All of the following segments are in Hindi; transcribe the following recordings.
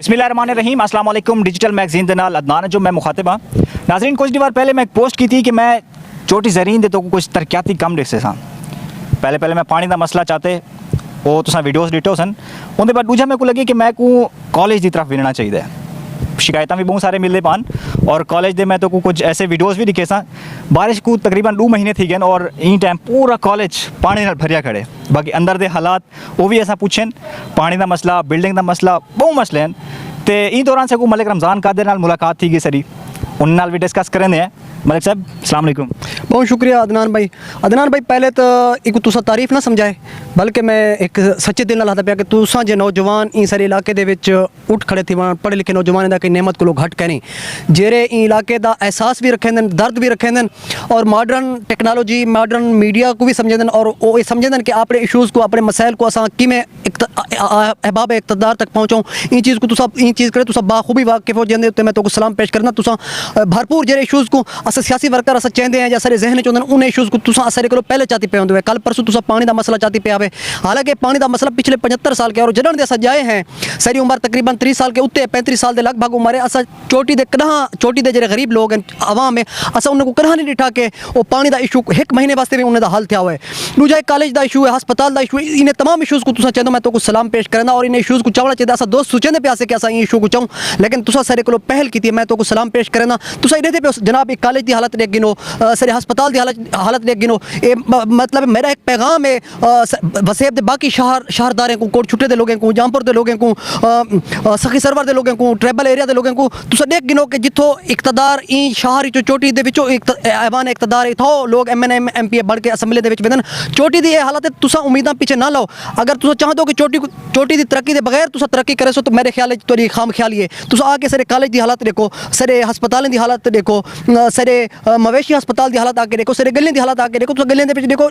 बिस्मिल्लाहिर्रहमानिर्रहीम अस्सलाम वालेकुम। डिजिटल मैगजीन दे नाल अदनान जो मैं मुखातिब हाँ। नाज़रीन कुछ दिन पहले मैं एक पोस्ट की थी कि मैं छोटी ज़रीन दे तो कुछ तरक्याती कम दिखे सन। पहले मैं पानी का मसला चाहते वो तुसा वीडियोस डिटो सन उनके बाद दूजा मेरे को लगे कि मैं को कॉलेज की तरफ मिलना चाहिए। शिकायत भी बहुत सारे मिलते पान और कॉलेज दे मैं तो कुछ ऐसे वीडियोस भी दिखे सा। बारिश को तकरीबन 2 महीने थी गए और इन टाइम पूरा कॉलेज पानी नाल भरिया खड़े। बाकी अंदर दे हालात वो भी ऐसा पूछन, पानी का मसला, बिल्डिंग का मसला, बहुत मसले हैं। तो इन दौरान से मलिक रमज़ान कादिर नाल मुलाकात थी गई सरी उन नाल भी डिस्कस करेंगे हैं। मलिक साहब अस्सलाम वालेकुम। बहुत शुक्रिया अदनान भाई। अदनान भाई पहले तो एक तुसा तारीफ ना समझाए बल्कि मैं एक सच्चे दिल नाल आखदा पिया कि तुसा जे नौजवान इन सारे इलाके दे विच उठ खड़े थी पढ़े लिखे नौजवान दा कि नेमत को घट करें जेरे इन इलाके दा एहसास भी रखें दर्द भी रखें और मॉडर्न टेक्नोलॉजी मॉडर्न मीडिया को भी समझें और वो समझें कि अपने इशूज़ को अपने मसाइल को असा कि अहबाब इक़्तिदार तक पहुँचाऊँ। इन चीज़ को तुसा इन चीज़ करे तुसा बाखूबी वाकिफ़ हो जंदे मैं तो सलाम पेश करना। तुसा भरपूर जेरे इशूज़ को अस सियासी वर्कर अस चाहते हैं या सारे जहन च उन इशूज़ को तुसा सारे को पहले चाहती पे होंगे। कल परसों तुसा पानी का मसला चाहती पे आवे। हालांकि पानी का मसला पिछले 75 साल के और जड़न दे जाए हैं सारी उम्र तकरीबन 30 साल के उत्ते 35 साल के लगभग उम्र है। अस चोटी दे कदा चोटी दे जो गरीब लोग हैं आवाम है अस उनको कदा नहीं डिठा के वो पानी का इशू 1 महीने वास्ते भी उन्हें हल थिया हुआ है। दूजा कॉलेज का इशू है, हस्पताल का इशू है। इन्हें तमाम इशूज़ को तुसा चाहते मैं तो सलाम पेश करना और इन इशूज़ को चावना चाहिए। असा दोस्त सोचते पे आसे कि अस इशू को चाहूँ लेकिन तुसा सारे को पहल की मैं तो सलाम पेश करना। तुसा इन्हें पे जनाब एक कॉलेज की हालत देख गिनो सारे हस्पताल की हालत देख गिनो। मतलब मेरा एक पैगाम है वसेब दे बाकी शहरदारें को कोट छुट्टे दे लोगों को जामपुर दे लोगों को सखी सरवर दे लोगों को ट्राइबल एरिया दे लोगों को तुसा देख गिनो कि जिथों इक़्तिदार इन शहर जो चोटी दे विचों ऐवान इक़्तिदार इथों लोग MNA MP बढ़ के असम्बली दे विच वेंदन। चोटी दी हालत तुसा उम्मीदां पीछे ना लाओ। अगर तुसा चाहते हो कि चोटी दी तरक्की दे बगैर तुसा तरक्की करे सो तो मेरे ख्याल तुहाडी खाम ख्याली है। तुसा आके सारे कॉलेज की हालत देखो, सारे हस्पतालों की हालत देखो, सारे मवेशी हस्पताल की हालत आके देखो, सारे गलियों की हालत आके देखो। तुसा गलियों दे देखो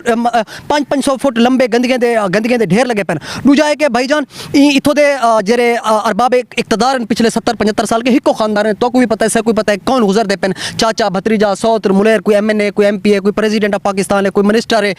500 फुट लंबे गंदगियां दे ढेर लगे पैन। दूजा है कि भाईजान इथों दे जेरे अरबाब इक़्तिदार पिछले 70-75 साल के हिको खानदान है तो कोई पता है कोई पता है कौन गुजर दे पैन चाचा भतीजा सौत्र मुलेर कोई MNA कोई MP है कोई प्रेसिडेंट ऑफ पाकिस्तान है कोई मिनिस्टर है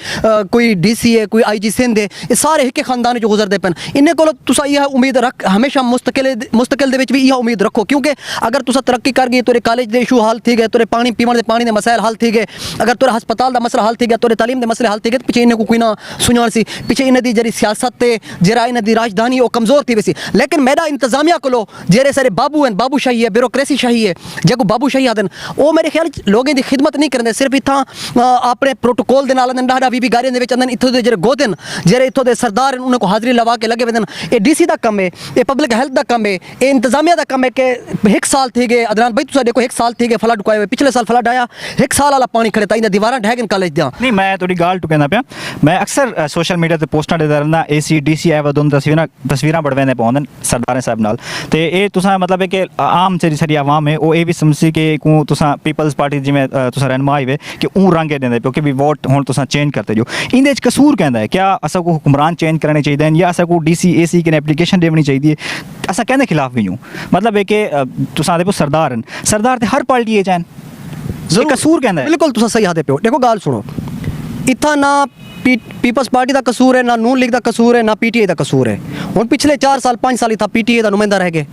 कोई DC है कोई IG सिंध है। ये सारे हिके खानदान जो गुजर दे पैन। इन्हें को तुसा यह उम्मीद रख हमेशा मुस्तकिल दे विच भी यह उम्मीद रखो क्योंकि अगर तुसा तरक्की कर गई तेरे कॉलेज दे इशू हल थी गए, तेरे पानी पीवन दे पानी दे मसाइल हल थी गए, अगर तेरे हस्पताल का मसला हल थी गया, तेरे तालीम दे मसले हल थी गए पीछे इन्हें को कोई ना सुनान सी पीछे इन्हें दी जरी सियासत है जरा इन्हें दी राजधानी वो कमज़ोर थी वैसी। लेकिन मेरा इंतजामिया को लो जेरे सारे बाबू हैं बाबूशाही है ब्यूरोक्रेसी शाही है जब बाबूशाही आदन वो मेरे ख्याल लोगों की खिदमत नहीं करते सिर्फ इतना अपने प्रोटोकॉल दे नाल डाढ़ा भी गाड़ियों के अंदर इतों के जो गोदन जेरे इतों के सरदार उन्हें को हाजिरी लवा के लगे वेदन। ये DC का कम है, ये पब्लिक हेल्थ का कम है, ये इंतजामिया का कम है कि 1 साल थी गए अदनान भाई तुसा देखो 1 साल थी गए फ्लड आए हुए पिछले साल फ्लड आया 1 साल वाला पानी खड़े था दीवार ढह गए कॉलेज दियां। नहीं मैं थोड़ी गाल टू कहना पिया मैं अक्सर सोशल मीडिया ते पोस्टां देता रहना AC DC आए वदों तस्वीरां बढ़वेंदे पौंदन सरदारें साहब नाल ते ये तुसा मतलब है कि आम सारी आवाम है वो ये भी समझी कि को तुसा पीपल्स पार्टी जिवें तुसा रहनुमा आए कि ऊँ रंग देंदे क्योंकि भी वोट हुण तुसा चेंज करते जो इंदे च कसूर कहंदा है क्या असा को हुक्मरान चेंज करने चाहिए या असा को DC AC की एप्लीकेशन देनी चाहिए असा कहने खिलाफ भी हूँ मतलब है कि तुसा देखो सरदार ते हर पार्टी चाहन कसूर कहंदा है। बिल्कुल तुसा सही आदे पे देखो गाल सुनो इतना ना पीपल्स पार्टी का कसूर है ना नून लीग का कसूर है ना PTA का कसूर है। हुण पिछले 4 साल 5 साल था PTA का नुमाइंदा रह गए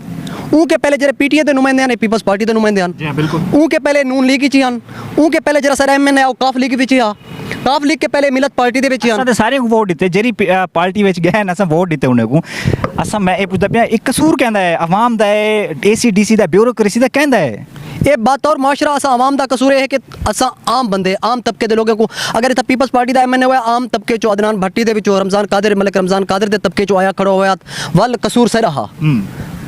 उनके पहले जरा PTA के नुमाइंदे ने पीपल्स पार्टी के नुमाइंदे उनके पहले नून लीग ही उनके पहले जरा सारा MNA आओ काफ लीग विच आ काफ लीग के पहले मिलत पार्टी दे विच आ सारे वोट दिते जेरी पार्टी विच गए ना वोट दिते उन्हें को असा मैं ये पूछदा पिया एक कसूर कहंदा है अवाम दा है AC DC दा ब्यूरोक्रेसी दा कहंदा है ये बात और माशरा असा आवाम का कसूर है कि असा आम बंदे आम तबके के लोगों को अगर इतना पीपल्स पार्टी का MNA हुआ आम तबके चो अदनान भट्टी दे विचों रमज़ान कादिर मलिक रमज़ान कादिर दे तबके चो आया खड़ो होया वल कसूर से रहा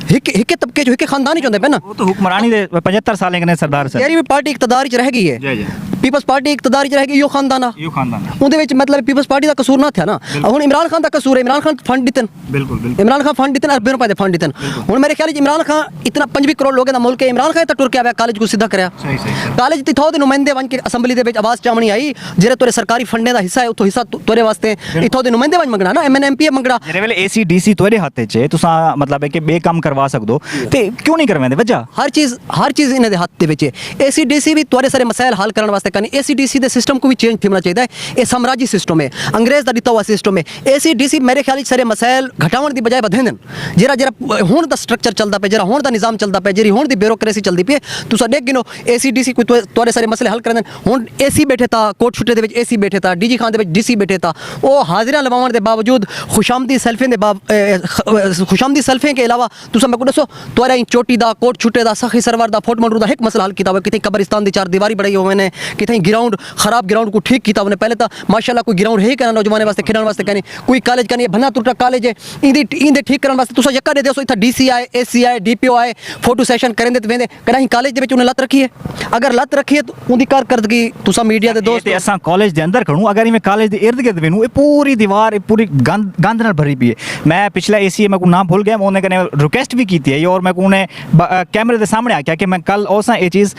हिके तबके जो हिके खानदानी चोंदे पे ना वो तो हुक्मरानी दे 75 साल के सरदार से तेरी भी पार्टी इक़्तिदार च रह गई है पीपल्स पार्टी इक़्तिदार च रह गई यो खानदान उनदे विच मतलब पीपल्स पार्टी का कसूर ना था ना। हुण इमरान खान का कसूर है इमरान खान फंड दितन बिल्कुल इमरान खान फंड दितन अरबों रुपए दे फंड दितन। हुण मेरे ख्याल इमरान खान इतना 25 करोड़ लोगों का मुल्क है इमरान खान टुर के आया कॉलेज को सीधा करया कॉलेज तिथों दे नुमाइंदे वन के असम्बली दे विच आवाज चावनी आई जेरे तोरे सरकारी फंडे दा हिस्सा है उतो हिस्सा तोरे वास्ते इथों दे नुमाइंदे वन मंगना ना MNA MP मंगना जेरे वेले AC DC तोरे हाथे च तुसा मतलब है कि बे काम करवा सकदो ते क्यों नहीं करवांदे वजह हर चीज इन्हें दे हाथ दे विच AC DC भी तोरे सारे मसाइल हल करने वास्ते करनी ACDC दे सिस्टम को भी चेंज थीना चाहिए। ये साम्राज्य सिस्टम है, अंग्रेज का दिता हुआ सिस्टम है। ACDC मेरे ख्याल सारे मसाइल घटावन की बजाय बढ़े जरा जरा हुण दा स्ट्रक्चर चलता पे, जरा हुण दा निज़ाम चलता पे, जी हुण दी ब्यूरोक्रेसी चलती पे। तुसा देख गिनो ACDC कोई तोरे सारे मसले हल कर हुण AC बैठे था, कोट छुट्टे दे AC बैठे था, DG खान दे DC बैठे था। वो हाजिर लवावन के बावजूद खुशामदी सल्फे के अलावा तुसा मैं को दसो तोरे चोटी दा, कोट छुट्टे दा, सखी सरवर दा, फोर्ट मंडरू दा एक मसला हल किया हुआ। कितनी कब्रिस्तान दी 4 दीवारी बढ़ाई हुए ने, कितनी ग्राउंड खराब ग्राउंड को ठीक किया उन्हें। पहले तो माशाल्लाह कोई ग्राउंड है ही करना नौजवान वास्ते खेलने वास्ते कहने, कोई कॉलेज कहने भना टुटा कॉलेज है इंदे ठीक करने वास्ते तुसा यक्का दे दो। इतना DC आए, AC आए, DPO आए, फोटो सेशन करेंदे ते वेंदे कहीं कॉलेज दे विच उन्हें लत रखी है। अगर लत रखी है तो उनकी कारकर्दगी तुसा मीडिया दे दोस्त असा कॉलेज के अंदर खड़ूँ, अगर मैं कॉलेज के इर्द गिर्द वेनू, ये पूरी दीवार ये पूरी गंद नाल भरी पई है। मैं पिछला AC मैं को नाम भूल गया, मैं उन्हें कने रिक्वेस्ट भी की है और मैं को उन्हें कैमरे के सामने आख्या कि मैं कल ओसा ये चीज़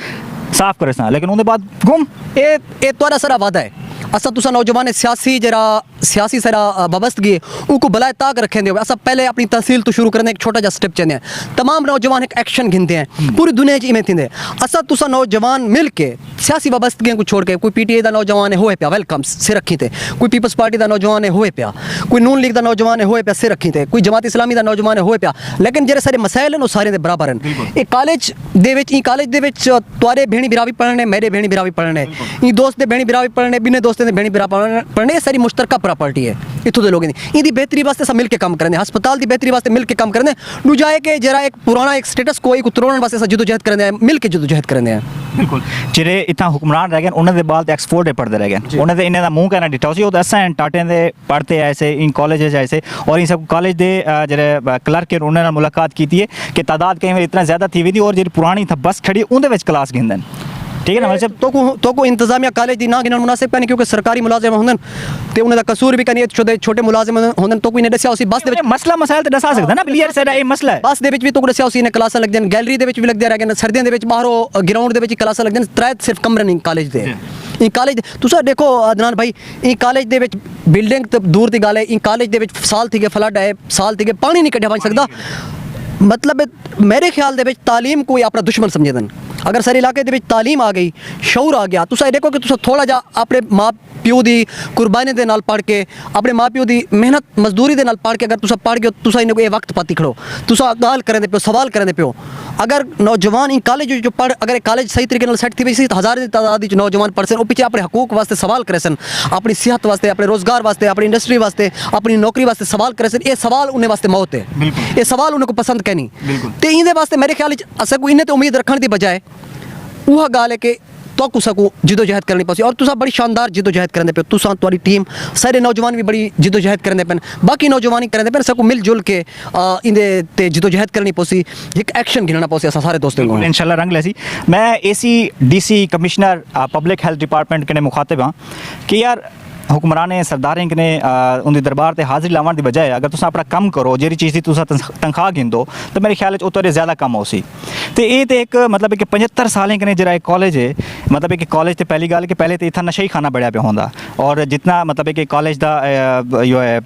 साफ करे सा, लेकिन उनके बाद गुम। ये तोरा सारा वादा है। असा तुसा नौजवान सियासी सरा वाबस्तगी उनको बलाए ताक रखें दे। असा पहले अपनी तहसील तो शुरू करने एक छोटा जा स्टेप चलते हैं। तमाम नौजवान एक एक्शन गिनते हैं, पूरी दुनिया में थींदे। असा तुसा नौजवान मिल के सियासी वाबस्तगी को छोड़ के, कोई PTA का नौजवान है होए पिया वेलकम सिर रखी थे, कोई पीपल्स पार्टी का नौजवान है होए पिया, कोई नून लीग का नौजवान है होए पिया सिर रखी थे, कोई जमात इस्लामी का नौजवान है होए पिया। लेकिन जेरे सारे मसाइल हैं वो सारे दे बराबर हैं। ये कॉलेज दे विच तुआरे भेणी बिरावी पढ़ने, मेरे भेणी बिरावी पढ़ने, ई दोस्त दे भेणी बिरावी पढ़ने, बिने दोस्त दे भेणी बिरावी पढ़ने, ये सारी मुश्तरका प्रॉपर्टी है। इतों दे लोग इंदी बेहतरी वास्ते सब मिल के काम करने, हस्पताल की बेहतरी वास्ते मिल के काम करने, नुजाए के जरा एक पुराना एक स्टेटस को एक तोड़ने वास्ते सब जदोजहद करने, मिल के जदोजहद करने। बिल्कुल जेरे इतना हुक्मरान रह गए उन्होंने बाल एक्सपोर्ट पढ़ते रह गए, उन्हें इन्हें मुँह कहना डिटा सी। असा टाटे दे पढ़ते ऐसे इन कॉलेज ऐसे, और इन सब कॉलेज के जेरे क्लर्क है उन्होंने मुलाकात की है कि तादाद कई बार इतना ज़्यादा थी हुई थी, और जी पुरानी था बस खड़ी उनके क्लास गिनदन। ठीक है ना, मतलब तो को इंतजामिया कॉलेज दी ना गिनन मुनासिब कनी, क्योंकि सरकारी मुलाजिम होंदन ते उन्हें दा कसूर भी कनी, छोटे मुलाजिम होंदन तो कोई ने दस्या उसी बस दे मसला मसाइल तो दसा सकदा ना क्लियर से ये मसला है। बस दे विच भी तो को दस्या उसी ने क्लासां लग जान, गैलरी दे विच भी लगदे रह गए, सर्दियों दे विच बाहरों ग्राउंड दे विच क्लासां लग जान। त्राय सिर्फ कमरे नहीं कॉलेज दे। ई कॉलेज तुसा देखो अदनान भाई, ई कॉलेज दे विच बिल्डिंग तो दूर दी गल है, ई कॉलेज दे विच साल थी के फ्लड आए, साल थी के पानी नहीं कढ़िया बन सकदा। मतलब मेरे ख्याल दे विच तालीम कोई अपना दुश्मन समझदन। अगर सारे इलाके दे विच तालीम आ गई, शऊर आ गया, तुसा देखो कि तुसा थोड़ा जा अपने माँ प्यो दी कुर्बानी दे नाल पढ़ के, अपने माँ प्यो दी मेहनत मजदूरी दे नाल पढ़ के अगर तुसा पढ़ गए, तुसा इन्हें ये वक्त पाती खड़ो, तुसा गाल करें दे पियो, सवाल करें दे पियो। अगर नौजवान इन कॉलेज जो पढ़, अगर कॉलेज सही तरीके नाल सेट थी वैसे हज़ार की तादाद नौजवान पढ़ सन, वो पीछे अपने हकूक वास्ते सवाल करे सन, अपनी सेहत वास्ते, अपने रोजगार वास्ते, अपनी इंडस्ट्री वास्ते, अपनी नौकरी वास्ते सवाल करे सन। ये सवाल उन्हें वास्ते मौत है, ये सवाल उन्हें को पसंद कहनी। तो इन्हें वास्ते मेरे ख्याल असा को इन्हें तो उम्मीद रखने की बजाय वह गाल है कि तो कुसा को जिदोजहद करनी पसी, और तुसा बड़ी शानदार जिदोजहद करने पे, तुसा तुम्हारी टीम सारे नौजवान भी बड़ी जिदोजहद करने पे, बाकी नौजवान ही करने पे सबको मिलजुल के इंदे ते जिदोजहद करनी पसी, एक एक्शन गिनना पसी असा सारे दोस्तों को इंशाल्लाह रंग लैसी। मैं ACDC commissioner public health department के मुखातिब हाँ कि यार हुक्मराने सरदारें कने उनके दरबार से हाजिर लावन की बजाय अगर तुम अपना कम करो, जी चीज़ की तुम तनख्वाह गिन दो, तो मेरे ख्याल उतरे ज़्यादा कम हो सी। तो ये तो एक मतलब कि 75 सालें कने जरा एक कॉलेज है, मतलब कि कॉलेज तो पहली गल कि पहले तो इतना नशा ही खाना बढ़िया पे होंदा, और जितना मतलब कि कॉलेज का जो है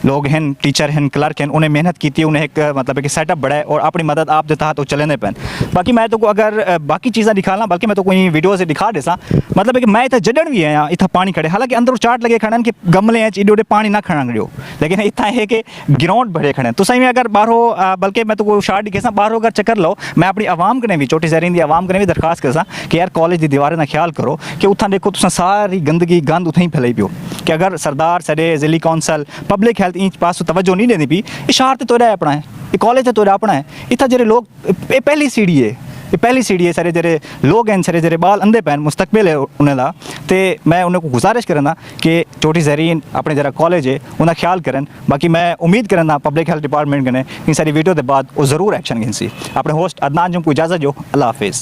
लोग हैं, टीचर हैं, क्लर्क हैं, उन्हें मेहनत की, उन्हें एक मतलब कि सेटअप बढ़ाए और अपनी मदद आप देता तो चलने पैन। बाकी मैं तो अगर बाकी चीज़ें दिखाना, बल्कि मैं तो कोई वीडियो से दिखा देसा, मतलब कि मैं इतना जडन भी है यहाँ इतना पानी खड़े, हालांकि अंदर चाट लगे खड़न कि गमले हैं एडे पानी ना खड़ा गयो, लेकिन इतना है कि ग्राउंड भरे खड़े। तो सही में अगर बाहरों बल्कि मैं तो कोई शार्ट दिखे बाहरों अगर चक्कर लो, मैं अपनी आवाम कने भी छोटी ज़रीन की आवाम कने भी दरखास्त करसा कि यार कॉलेज की दीवारें का ख्याल करो कि उतना देखो तुम सारी गंदगी गंद उतना ही फैलाई पियो, कि अगर सरदार सरे जिली कौंसल पब्लिक हेल्थ इन पास तवज्जो नहीं देनी पी, ये शहर तो तोड़ा अपना है, ये कॉलेज तो तोड़ा अपना है, इतना जरे लोग ये पहली सीढ़ी है, ये पहली सीढ़ी है, सारे जरे लोग हैं, सारे जरे बाल अंधे पैन मुस्तकबिल है उन्हें दा। तो मैं उन्हें को गुजारिश करना कि छोटी ज़रीन अपने जरा कॉलेज है उन्हें ख्याल करन। बाकी मैं उम्मीद करना पब्लिक हेल्थ डिपार्टमेंट कने इन सारी वीडियो के बाद वो ज़रूर एक्शन गिनसी। अपने होस्ट अदनान जो को इजाज़त जो, अल्लाह हाफिज़।